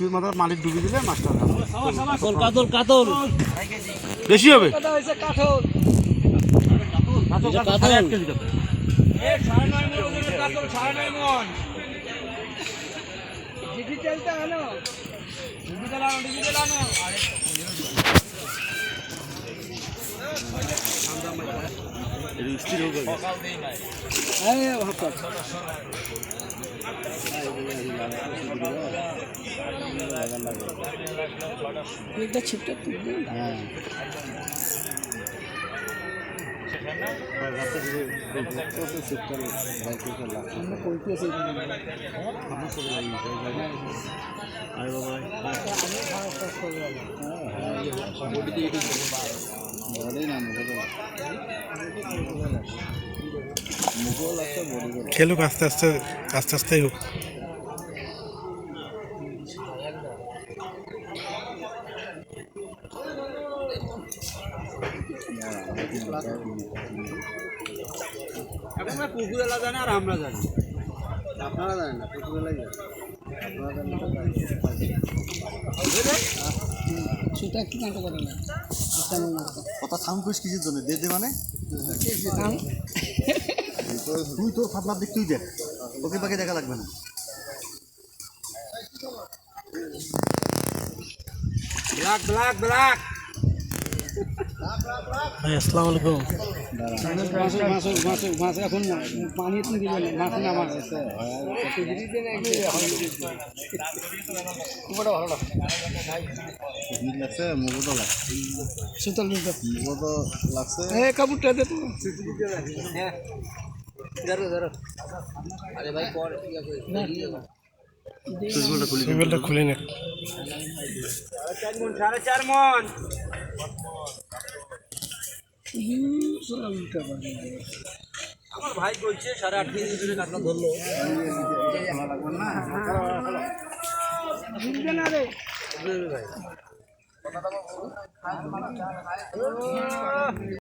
KG মাথা মালিক ডুবি দিলে মাছটা কাতল কাতল বেশি হবে। স্থির হোক ছিপটা তুলবে। হ্যাঁ খেলুক আস্তে আস্তে আস্তে আস্তেই হোক। পুকুরে জানে আর আমরা জানি, আপনারা জানেন না, পুকুরে লাগে সেটা কি জানতে পারেন না। কথা সাউন্ড করিস কিছুর জন্য দে মানে তুই তোর ফাতলার দিক তুই দেখ, ওকে বাকি দেখা লাগবে না। ব্ল্যাক ব্ল্যাক ব্ল্যাক ভাই আসসালামু আলাইকুম। মাছ এখন পানি মাছ না মাছ লাগছে মুগো লাগছে, শীতল মুগো তো লাগছে। কাপড়টা দে তো। আরে ভাই পর সুইবেলটা খুলে নে। 4.5 মণ আমার ভাই বলছে 8.5 কেজি ধরে কাতলা ধরলো। না রে ভাই